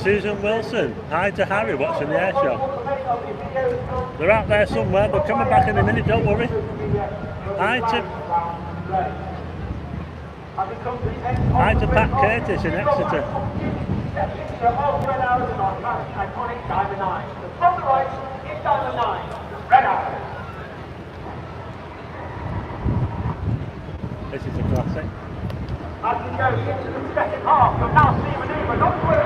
Susan Wilson, hi to Harry watching the air show. They're out there somewhere, they're coming back in a minute, don't worry. Hi to Pat Curtis in Exeter. This is a classic. As we go into the second half, you'll now see manoeuvre, not to where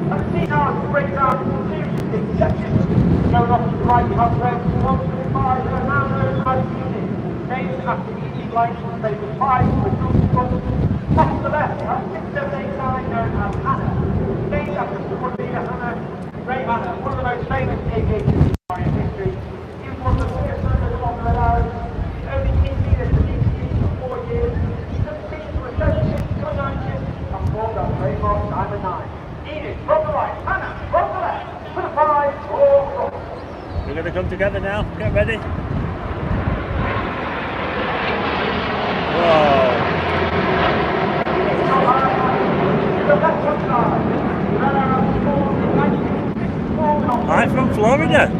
and see now to break down seriously sections. Going off to the right, you have friends, 1 to 5, and now known as units. Names after each license plate with 5 with no front. Off to the left, you have 6, 7, 8, 9, known as Hannah. Named after someone being a Hannah. Great Hannah, one of the most famous aviators in history. He was one of the biggest members of the Alliance. He's only team leader for DCE for 4 years. He took the team to a 7-ship, 9-ship, and formed our trademark Diamond 9. Enid, from the right, Hannah, from the left, for the 5, 4, 4. We're going to come together now, get ready. Whoa. Hi from Florida.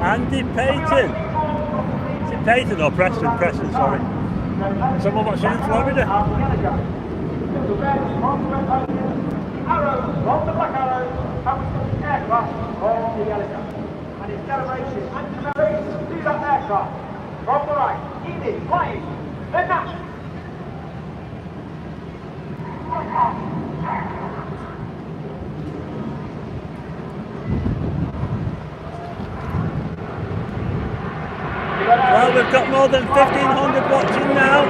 Andy Payton. Is it Payton or Preston? Preston, sorry. Someone watching in Florida. Arrows from the black arrows comes from the aircraft of the Elephant. And its celebration and commemoration to that aircraft. From the right, Enid flying the Nash. Well, we've got more than 1,500 watching now.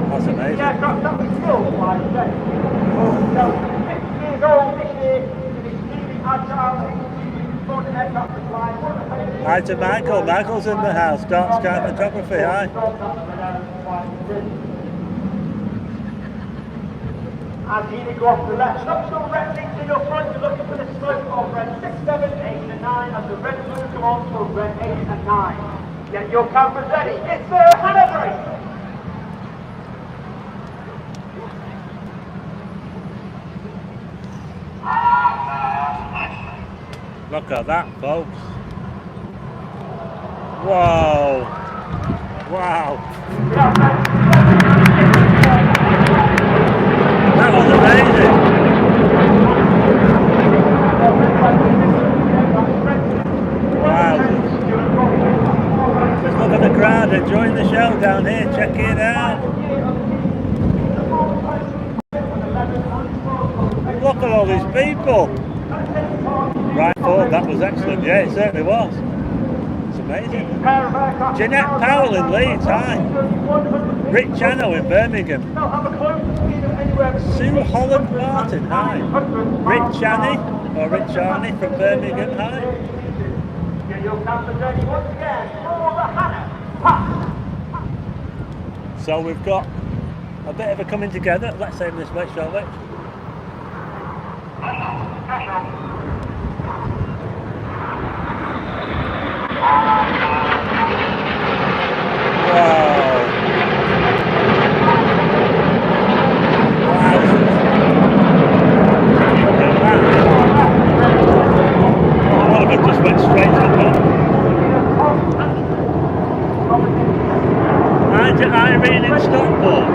That's amazing. Hi to Michael. Michael's in the house. Dark Sky Photography. Hi. As you go off the left, structural red links in your front, you're looking for the slope of red 6, 7, 8 and 9 as the red and blue come on to red 8 and 9. Get your cameras ready, it's the Hannah break! Look at that, folks. Whoa. Wow. That was amazing. Wow. Just look at the crowd enjoying the show down here. Check it out. Look at all these people. Right forward, that was excellent. Yeah, it certainly was. It's amazing. Jeanette Powell in Leeds, hi. Rick Chano in Birmingham. Sue Holland Martin, hi. Rick Chaney, or Rick Charney from Birmingham, hi. So we've got a bit of a coming together. Let's aim this way, shall we? One of them just went straight up. Hi to Irene in Stockport.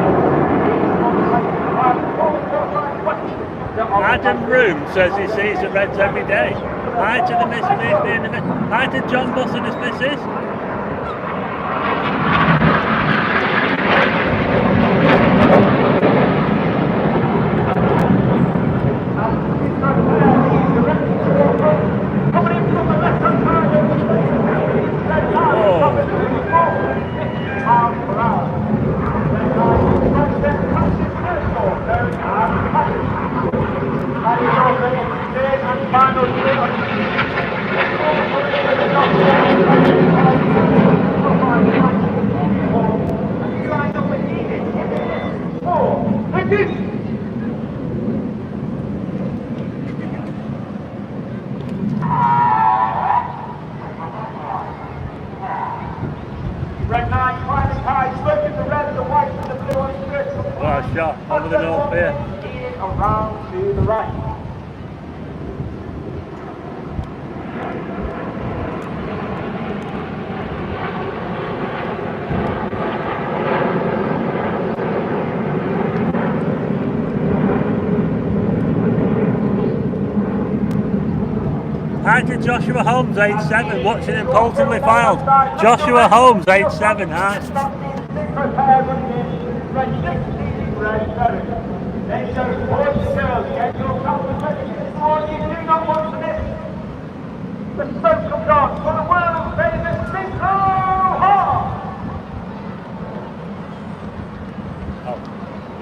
Adam Room says he sees the Reds every day. Hi to the Miss. Hi to John Boss and his missus. Final here. Leading around to the right. Hi to Joshua Holmes, age 7, watching in Poltonley Filed. Joshua Holmes, age 7, hi.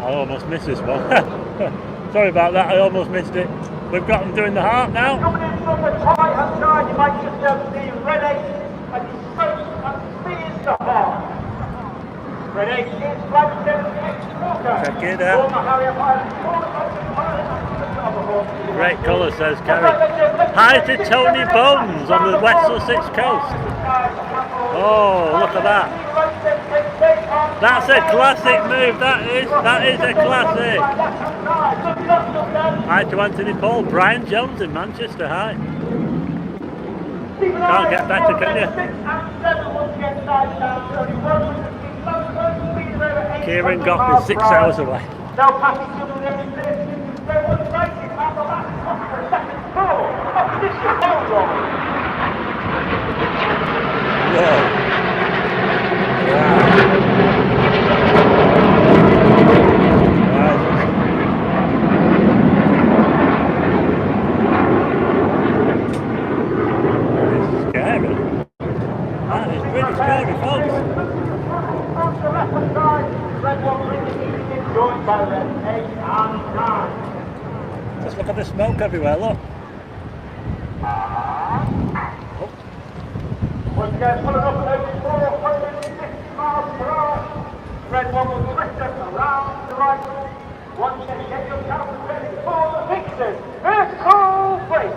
I almost missed this one. Sorry about that, I almost missed it. We've got them doing the heart now. Coming in from the right hand side, you might just be able to see red 8 and his coach and spears the heart. Red 8 is Blackpool Walker. Check it out. Great colour, says Kerry. Hi to Tony Bones on the West Sussex coast. Oh, look at that. That's a classic move, that is a classic. Hi to Anthony Paul, Brian Jones in Manchester, hi. Can't get better, can you? Kieran Goff is 6 hours away. Whoa. Wow. Just look at the smoke everywhere, look. Once again, pulling up at over 450 miles per hour. Red one will twist us around the right. Once again, get your counter ready for the Vixen. Vertical break.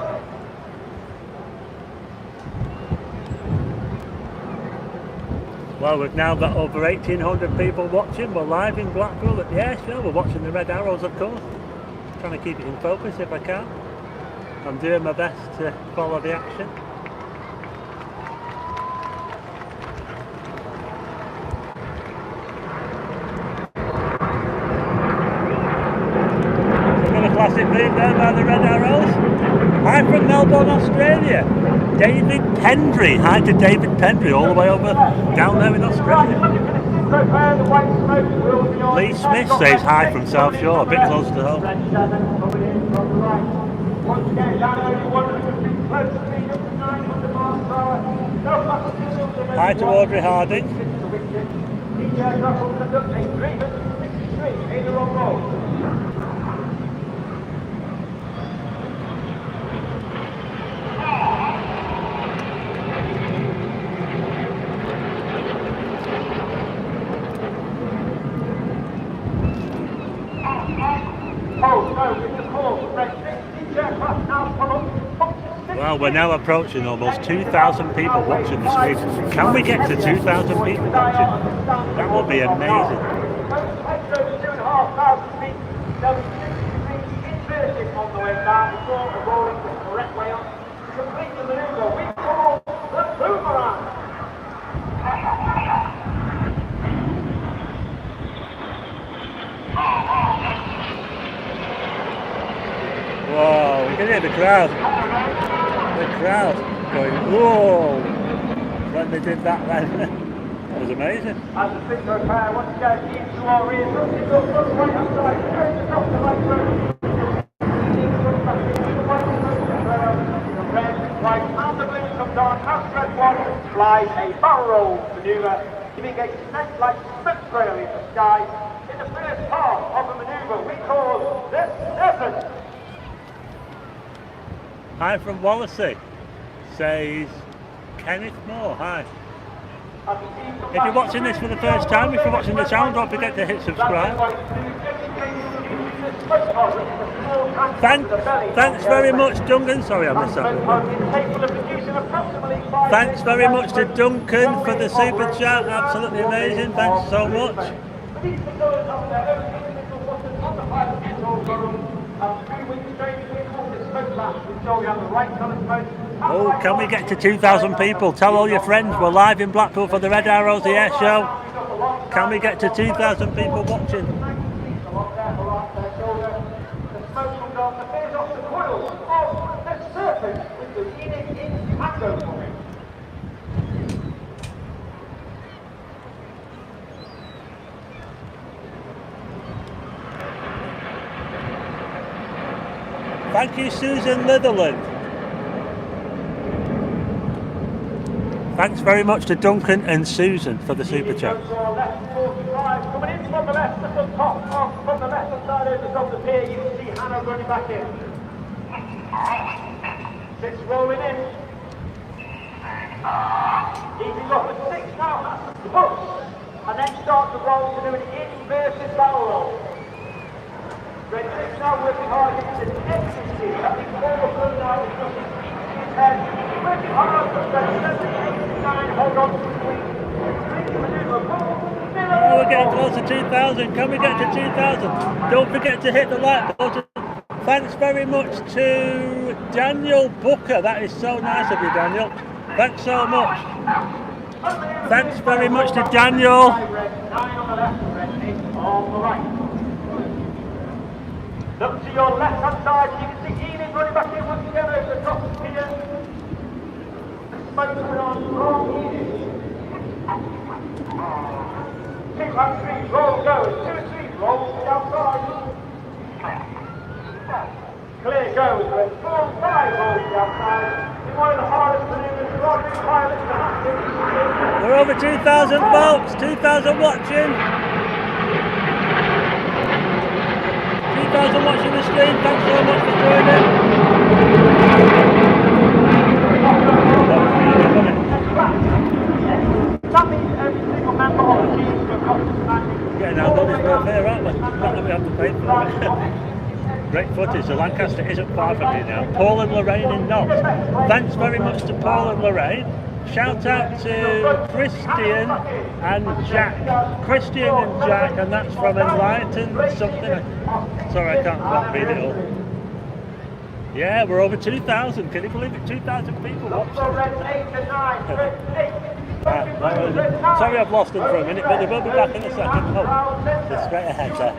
Well, we've now got over 1,800 people watching. We're live in Blackpool at the air show. We're watching the Red Arrows, of course. Trying to keep it in focus if I can. I'm doing my best to follow the action. Another classic move there by the Red Arrows. Hi from Melbourne, Australia. David Pendry. Hi to David Pendry, all the way over down there in Australia. Lee Smith says hi from South Shore, a bit close to home. Hi to Audrey Harding. Well, we're now approaching almost 2,000 people watching the stream. Can we get to 2,000 people watching? That would be amazing. Whoa, we can hear the crowd. The crowd going, whoa, when they did that then. That was amazing. As the finger pair, once again, into our rear, looking up, right hand side, across the right road. The red, white, and the blue comes on, as red one flies a barrel roll manoeuvre, giving a snake-like smoke trail in the sky. In the first part of the manoeuvre, we call the Serpent. Hi from Wallasey, says Kenneth Moore, hi. If you're watching this for the first time, if you're watching the channel, don't forget to hit subscribe. Thanks very much, Duncan. Sorry, I missed that. Thanks very much to Duncan for the super chat. Absolutely amazing. Thanks so much. Oh, can we get to 2,000 people? Tell all your friends we're live in Blackpool for the Red Arrows the Air Show. Can we get to 2,000 people watching? Thank you, Susan Litherland. Thanks very much to Duncan and Susan for the super chat. Coming in from the left, just on top, from the left side of the pier, you can see Hannah running back in. Six rolling in. Easy off at six now, that's the push. And then start to roll to do an inverted barrel roll. Red six now working hard into the ecstasy. That means all of them now is looking his head. Working hard for red 7, 8, 9, hold on to the wing. Oh, we're getting close to 2,000. Can we get to 2,000? Don't forget to hit the like button. Thanks very much to Daniel Booker. That is so nice of you, Daniel. Thanks so much. Thanks very much to Daniel. 9 on the left, red 8 on the right. Look to your left hand side, you can see Enid running back in once again over the top of the pier. The smoke coming on from Enid. 2 and 3, roll goes, 2 and 3, roll to the outside. Clear goes, with 4 and 5 rolls to the outside. In one of the hardest maneuvers, Roderick pilots the active. We're over 2,000 folks, 2,000 watching. 2,000 watching the stream, thanks so much for joining. That means every single member of the team has got to stand. Getting our money's worth here, aren't we? Not that we have to pay for it. Great footage, the Lancaster isn't far from here now. Paul and Lorraine in Knobs. Thanks very much to Paul and Lorraine. Shout out to Christian and Jack. Christian and Jack, and that's from Enlightened something. Sorry, I can't read it all. Yeah, we're over 2,000. Can you believe it? 2,000 people watching. Sorry I've lost them for a minute, but they will be back in a second. Oh, they're straight ahead there.